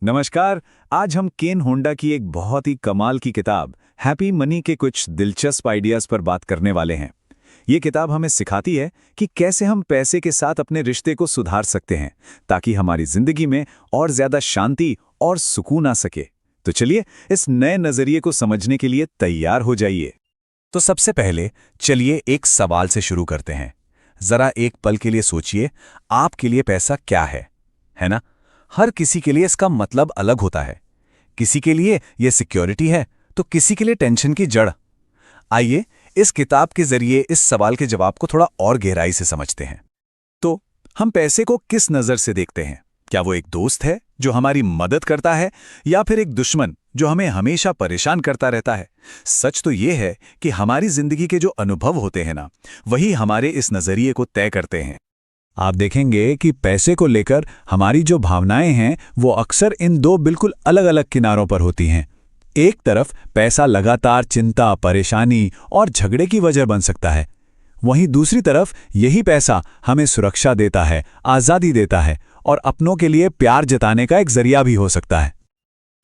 नमस्कार। आज हम केन होंडा की एक बहुत ही कमाल की किताब हैप्पी मनी के कुछ दिलचस्प आइडियाज पर बात करने वाले हैं। ये किताब हमें सिखाती है कि कैसे हम पैसे के साथ अपने रिश्ते को सुधार सकते हैं ताकि हमारी जिंदगी में और ज्यादा शांति और सुकून आ सके। तो चलिए इस नए नजरिए को समझने के लिए तैयार हो जाइए। तो सबसे पहले चलिए एक सवाल से शुरू करते हैं। जरा एक पल के लिए सोचिए, आपके लिए पैसा क्या है ना? हर किसी के लिए इसका मतलब अलग होता है। किसी के लिए यह सिक्योरिटी है तो किसी के लिए टेंशन की जड़। आइए इस किताब के जरिए इस सवाल के जवाब को थोड़ा और गहराई से समझते हैं। तो हम पैसे को किस नजर से देखते हैं? क्या वो एक दोस्त है जो हमारी मदद करता है या फिर एक दुश्मन जो हमें हमेशा परेशान करता रहता है? सच तो ये है कि हमारी जिंदगी के जो अनुभव होते हैं ना, वही हमारे इस नजरिए को तय करते हैं। आप देखेंगे कि पैसे को लेकर हमारी जो भावनाएं हैं वो अक्सर इन दो बिल्कुल अलग-अलग किनारों पर होती हैं। एक तरफ पैसा लगातार चिंता, परेशानी और झगड़े की वजह बन सकता है। वहीं दूसरी तरफ यही पैसा हमें सुरक्षा देता है, आज़ादी देता है और अपनों के लिए प्यार जताने का एक जरिया भी हो सकता है।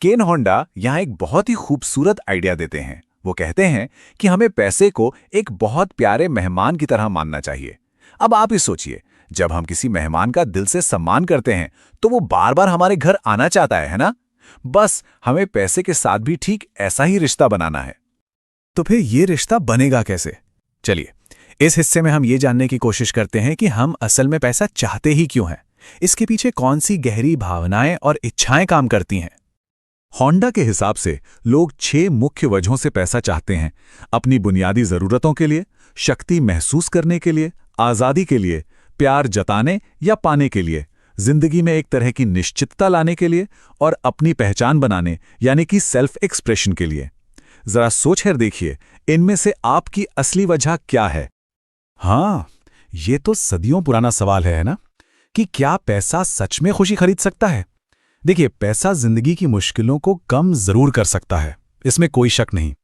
केन होंडा यहाँ एक बहुत ही खूबसूरत आइडिया देते हैं। वो कहते हैं कि हमें पैसे को एक बहुत प्यारे मेहमान की तरह मानना चाहिए। अब आप ही सोचिए, जब हम किसी मेहमान का दिल से सम्मान करते हैं तो वो बार बार हमारे घर आना चाहता है ना? बस हमें पैसे के साथ भी ठीक ऐसा ही रिश्ता बनाना है। तो फिर ये रिश्ता बनेगा कैसे? चलिए इस हिस्से में हम ये जानने की कोशिश करते हैं कि हम असल में पैसा चाहते ही क्यों हैं, इसके पीछे कौन सी गहरी भावनाएं और इच्छाएं काम करती हैं। होंडा के हिसाब से लोग 6 मुख्य वजहों से पैसा चाहते हैं। अपनी बुनियादी जरूरतों के लिए, शक्ति महसूस करने के लिए, आजादी के लिए, प्यार जताने या पाने के लिए, जिंदगी में एक तरह की निश्चितता लाने के लिए और अपनी पहचान बनाने यानी कि सेल्फ एक्सप्रेशन के लिए। जरा सोचकर देखिए, इनमें से आपकी असली वजह क्या है? हाँ, ये तो सदियों पुराना सवाल है ना, कि क्या पैसा सच में खुशी खरीद सकता है? देखिए, पैसा जिंदगी की मुश्किलों को कम जरूर कर सकता है, इसमें कोई शक नहीं।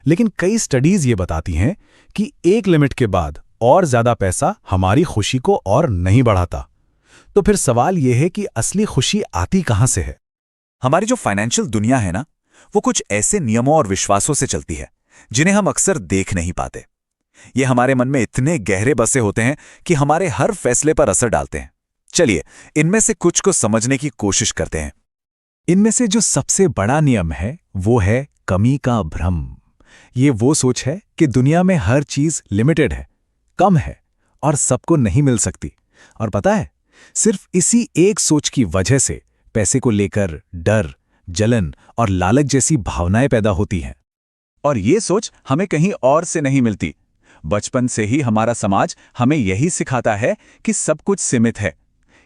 लेकिन कई स्टडीज ये बताती हैं कि एक लिमिट के बाद और ज्यादा पैसा हमारी खुशी को और नहीं बढ़ाता। तो फिर सवाल यह है कि असली खुशी आती कहां से है? हमारी जो फाइनेंशियल दुनिया है ना, वो कुछ ऐसे नियमों और विश्वासों से चलती है जिन्हें हम अक्सर देख नहीं पाते। ये हमारे मन में इतने गहरे बसे होते हैं कि हमारे हर फैसले पर असर डालते हैं। चलिए इनमें से कुछ को समझने की कोशिश करते हैं। इनमें से जो सबसे बड़ा नियम है वो है कमी का भ्रम। ये वो सोच है कि दुनिया में हर चीज लिमिटेड है, कम है और सबको नहीं मिल सकती। और पता है, सिर्फ इसी एक सोच की वजह से पैसे को लेकर डर, जलन और लालच जैसी भावनाएं पैदा होती हैं। और ये सोच हमें कहीं और से नहीं मिलती। बचपन से ही हमारा समाज हमें यही सिखाता है कि सब कुछ सीमित है।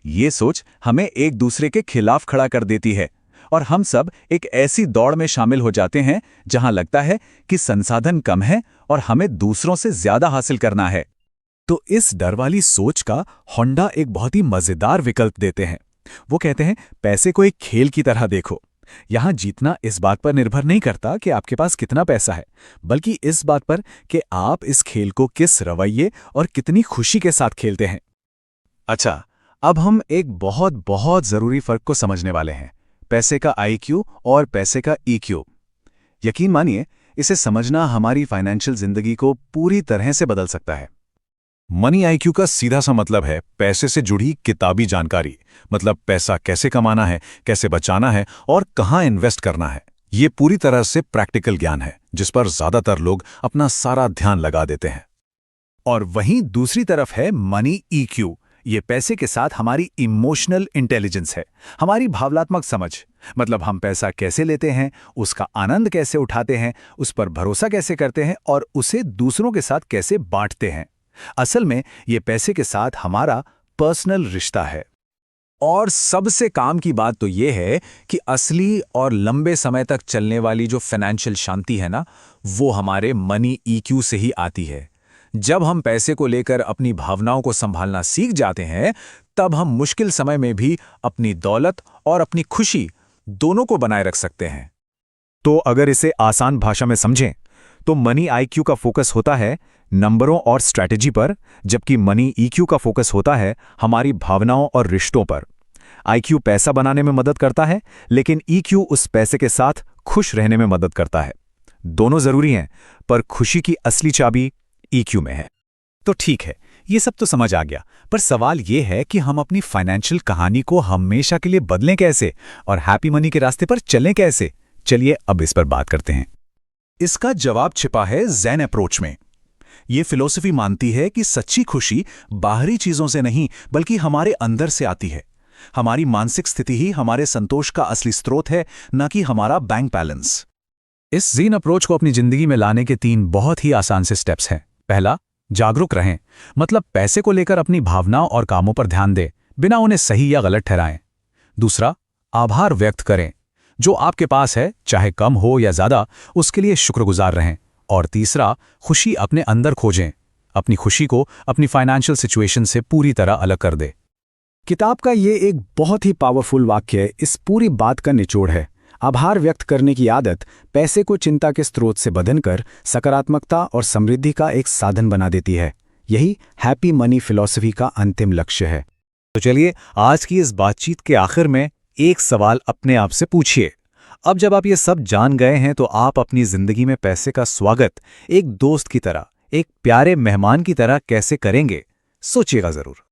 ये सोच हमें एक दूसरे के खिलाफ खड़ा कर देती है और हम सब एक ऐसी दौड़ में शामिल हो जाते हैं जहां लगता है कि संसाधन कम है और हमें दूसरों से ज्यादा हासिल करना है। तो इस डर वाली सोच का होंडा एक बहुत ही मजेदार विकल्प देते हैं। वो कहते हैं, पैसे को एक खेल की तरह देखो। यहां जीतना इस बात पर निर्भर नहीं करता कि आपके पास कितना पैसा है, बल्कि इस बात पर कि आप इस खेल को किस रवैये और कितनी खुशी के साथ खेलते हैं। अच्छा, अब हम एक बहुत बहुत जरूरी फर्क को समझने वाले हैं, पैसे का IQ और पैसे का EQ। यकीन मानिए, इसे समझना हमारी फाइनेंशियल जिंदगी को पूरी तरह से बदल सकता है। मनी IQ का सीधा सा मतलब है पैसे से जुड़ी किताबी जानकारी। मतलब पैसा कैसे कमाना है, कैसे बचाना है और कहां इन्वेस्ट करना है। ये पूरी तरह से प्रैक्टिकल ज्ञान है जिस पर ज्यादातर लोग अपना सारा ध्यान लगा देते हैं। और वहीं दूसरी तरफ है मनी EQ। ये पैसे के साथ हमारी इमोशनल इंटेलिजेंस है, हमारी भावनात्मक समझ। मतलब हम पैसा कैसे लेते हैं, उसका आनंद कैसे उठाते हैं, उस पर भरोसा कैसे करते हैं और उसे दूसरों के साथ कैसे बांटते हैं। असल में ये पैसे के साथ हमारा पर्सनल रिश्ता है। और सबसे काम की बात तो ये है कि असली और लंबे समय तक चलने वाली जो फाइनेंशियल शांति है ना, वो हमारे मनी EQ से ही आती है। जब हम पैसे को लेकर अपनी भावनाओं को संभालना सीख जाते हैं, तब हम मुश्किल समय में भी अपनी दौलत और अपनी खुशी दोनों को बनाए रख सकते हैं। तो अगर इसे आसान भाषा में समझें तो मनी IQ का फोकस होता है नंबरों और स्ट्रैटेजी पर, जबकि मनी EQ का फोकस होता है हमारी भावनाओं और रिश्तों पर। IQ पैसा बनाने में मदद करता है, लेकिन EQ उस पैसे के साथ खुश रहने में मदद करता है। दोनों जरूरी हैं, पर खुशी की असली चाबी EQ में है। तो ठीक है, ये सब तो समझ आ गया, पर सवाल ये है कि हम अपनी फाइनेंशियल कहानी को हमेशा के लिए बदलें कैसे और हैप्पी मनी के रास्ते पर चलें कैसे? चलिए अब इस पर बात करते हैं। इसका जवाब छिपा है ज़ेन अप्रोच में। ये फिलॉसफी मानती है कि सच्ची खुशी बाहरी चीजों से नहीं, बल्कि हमारे अंदर से आती है। हमारी मानसिक स्थिति ही हमारे संतोष का असली स्रोत है, न कि हमारा बैंक बैलेंस। इस ज़ेन अप्रोच को अपनी जिंदगी में लाने के 3 बहुत ही आसान से स्टेप्स हैं। पहला, जागरूक रहें, मतलब पैसे को लेकर अपनी भावनाओं और कामों पर ध्यान दें, बिना उन्हें सही या गलत ठहराएं। दूसरा, आभार व्यक्त करें, जो आपके पास है, चाहे कम हो या ज्यादा, उसके लिए शुक्रगुजार रहें। और तीसरा, खुशी अपने अंदर खोजें, अपनी खुशी को अपनी फाइनेंशियल सिचुएशन से पूरी तरह अलग कर दे। किताब का ये एक बहुत ही पावरफुल वाक्य इस पूरी बात का निचोड़ है। आभार व्यक्त करने की आदत पैसे को चिंता के स्रोत से बदलकर सकारात्मकता और समृद्धि का एक साधन बना देती है। यही हैप्पी मनी फिलॉसफी का अंतिम लक्ष्य है। तो चलिए आज की इस बातचीत के आखिर में एक सवाल अपने आप से पूछिए। अब जब आप ये सब जान गए हैं, तो आप अपनी जिंदगी में पैसे का स्वागत एक दोस्त की तरह, एक प्यारे मेहमान की तरह कैसे करेंगे? सोचिएगा जरूर।